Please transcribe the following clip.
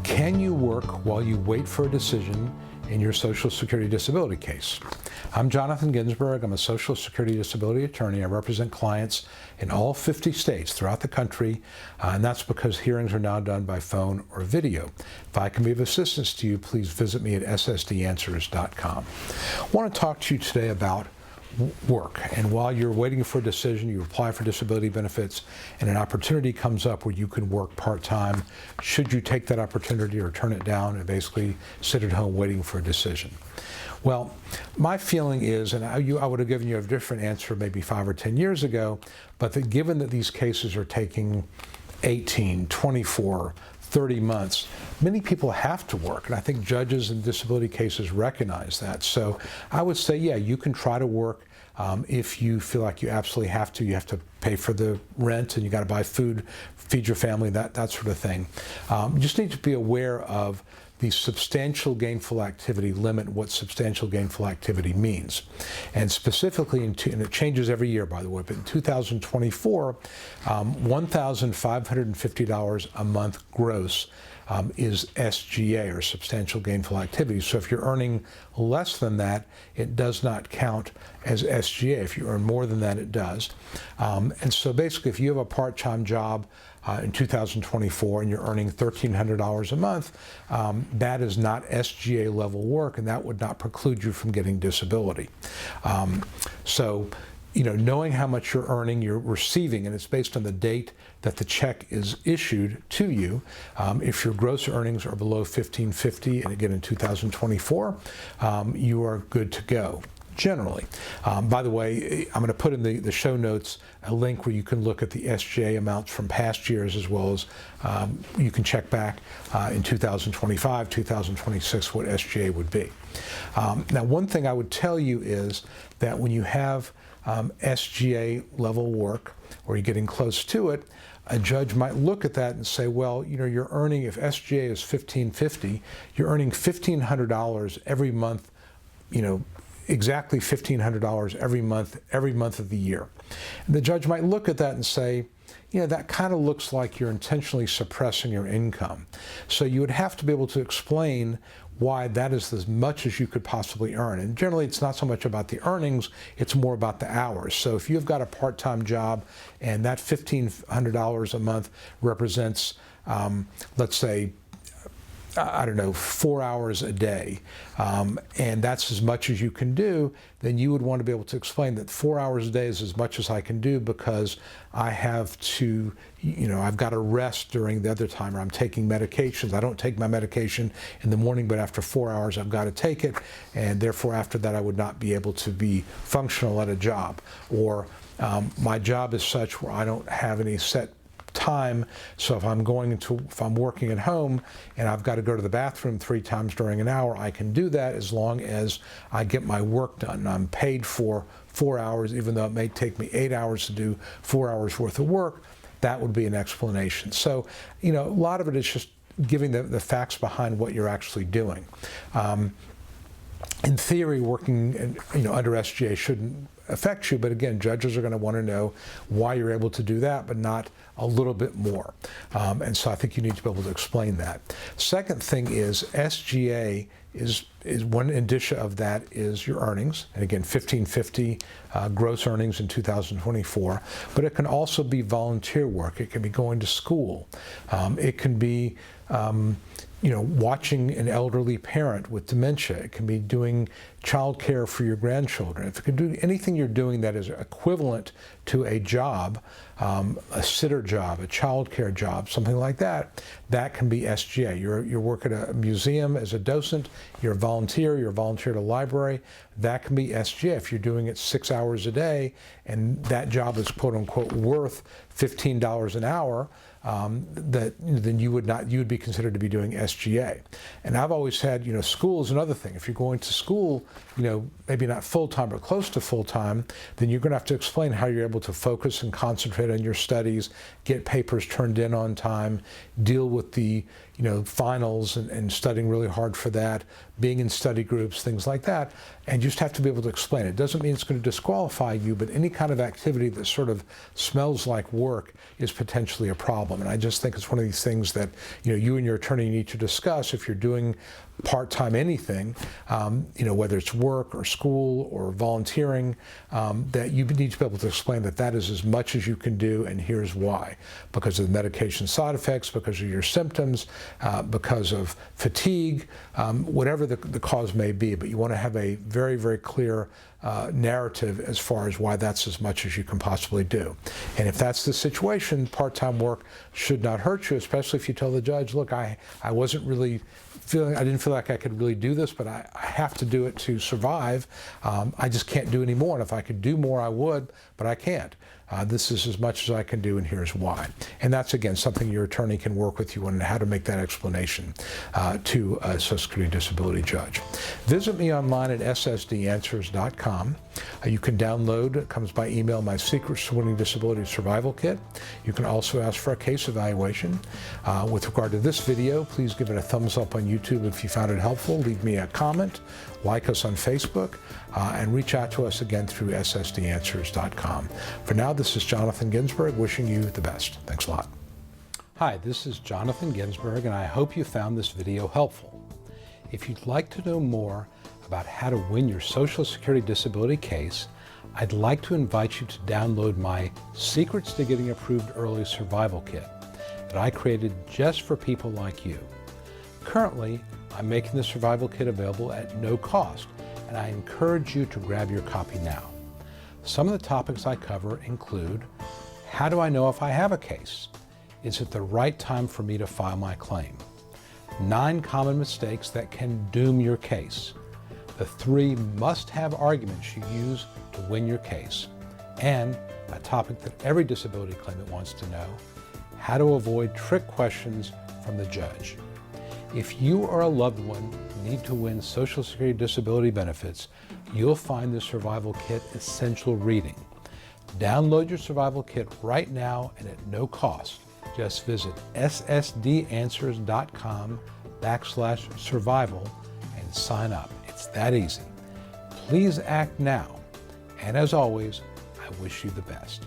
Can you work while you wait for a decision in your Social Security disability case? I'm Jonathan Ginsberg. I'm a Social Security disability attorney. I represent clients in all 50 states throughout the country, and that's because hearings are now done by phone or video. If I can be of assistance to you, please visit me at ssdanswers.com. I want to talk to you today about work, and while you're waiting for a decision, you apply for disability benefits and an opportunity comes up where you can work part-time. Should you take that opportunity or turn it down and basically sit at home waiting for a decision? Well, my feeling is, and I would have given you a different answer maybe 5 or 10 years ago, but that given that these cases are taking 18, 24, 30 months, many people have to work, and I think judges in disability cases recognize that. So I would say, yeah, you can try to work if you feel like you absolutely have to. You have to pay for the rent, and you got to buy food, feed your family, that sort of thing. You just need to be aware of the substantial gainful activity limit, what substantial gainful activity means. And specifically, and it changes every year, by the way, but in 2024, $1,550 a month gross is SGA, or substantial gainful activity. So if you're earning less than that, it does not count as SGA. If you earn more than that, it does. And so basically, if you have a part-time job in 2024 and you're earning $1,300 a month, that is not SGA level work, and that would not preclude you from getting disability. So, you know, knowing how much you're earning, you're receiving, and it's based on the date that the check is issued to you. If your gross earnings are below $1,550, and again in 2024, you are good to go. Generally. By the way, I'm going to put in the show notes a link where you can look at the SGA amounts from past years, as well as you can check back in 2025, 2026, what SGA would be. Now, one thing I would tell you is that when you have SGA level work, or you're getting close to it, a judge might look at that and say, well, you know, you're earning, if SGA is $1,550, you're earning $1,500 every month, you know, exactly $1,500 every month of the year. And the judge might look at that and say, you know, that kind of looks like you're intentionally suppressing your income. So you would have to be able to explain why that is as much as you could possibly earn. And generally, it's not so much about the earnings, it's more about the hours. So if you've got a part-time job and that $1,500 a month represents, let's say, I don't know, 4 hours a day, and that's as much as you can do, then you would want to be able to explain that 4 hours a day is as much as I can do because I have to, you know, I've got to rest during the other time, or I'm taking medications. I don't take my medication in the morning, but after 4 hours I've got to take it, and therefore after that I would not be able to be functional at a job. Or my job is such where I don't have any set time, so if I'm working at home and I've got to go to the bathroom 3 times during an hour, I can do that as long as I get my work done. And I'm paid for 4 hours, even though it may take me 8 hours to do 4 hours worth of work. That would be an explanation. So, you know, a lot of it is just giving the facts behind what you're actually doing. In theory, working, you know, under SGA shouldn't affect you, but again, judges are going to want to know why you're able to do that, but not a little bit more. And so I think you need to be able to explain that. Second thing is SGA is one indicia of that is your earnings, and again, $1,550 gross earnings in 2024. But it can also be volunteer work. It can be going to school. It can be you know, watching an elderly parent with dementia. It can be doing child care for your grandchildren. If it can do anything you're doing that is equivalent to a job, a sitter job, a child care job, something like that, that can be SGA. You work at a museum as a docent, you're a volunteer at a library, that can be SGA. If you're doing it 6 hours a day and that job is quote unquote worth $15 an hour, then you would be considered to be doing SGA. And I've always said, you know, school is another thing. If you're going to school, you know, maybe not full-time, but close to full-time, then you're going to have to explain how you're able to focus and concentrate on your studies, get papers turned in on time, deal with the, you know, finals and studying really hard for that, being in study groups, things like that. And you just have to be able to explain it. It doesn't mean it's going to disqualify you, but any kind of activity that sort of smells like work is potentially a problem. problem. And I just think it's one of these things that you and your attorney need to discuss if you're doing part-time anything, whether it's work or school or volunteering, that you need to be able to explain that that is as much as you can do, and here's why. Because of the medication side effects, because of your symptoms, because of fatigue, whatever the cause may be. But you want to have a very, very clear narrative as far as why that's as much as you can possibly do. And if that's the situation, part-time work should not hurt you, especially if you tell the judge, look, I didn't feel like I could really do this, but I have to do it to survive. I just can't do any more. And if I could do more, I would, but I can't. This is as much as I can do, and here's why. And that's, again, something your attorney can work with you on how to make that explanation to a Social Security disability judge. Visit me online at ssdanswers.com. You can download, it comes by email, my Secrets to Winning Disability Survival Kit. You can also ask for a case evaluation. With regard to this video, please give it a thumbs up on YouTube if you found it helpful. Leave me a comment, like us on Facebook, and reach out to us again through ssdanswers.com. For now, this is Jonathan Ginsberg wishing you the best. Thanks a lot. Hi, this is Jonathan Ginsberg, and I hope you found this video helpful. If you'd like to know more about how to win your Social Security disability case, I'd like to invite you to download my Secrets to Getting Approved Early Survival Kit that I created just for people like you. Currently, I'm making the survival kit available at no cost, and I encourage you to grab your copy now. Some of the topics I cover include, how do I know if I have a case? Is it the right time for me to file my claim? 9 common mistakes that can doom your case. The 3 must-have arguments you use to win your case. And a topic that every disability claimant wants to know, how to avoid trick questions from the judge. If you or a loved one need to win Social Security disability benefits, you'll find the Survival Kit essential reading. Download your Survival Kit right now and at no cost. Just visit ssdanswers.com/survival and sign up. It's that easy. Please act now. And as always, I wish you the best.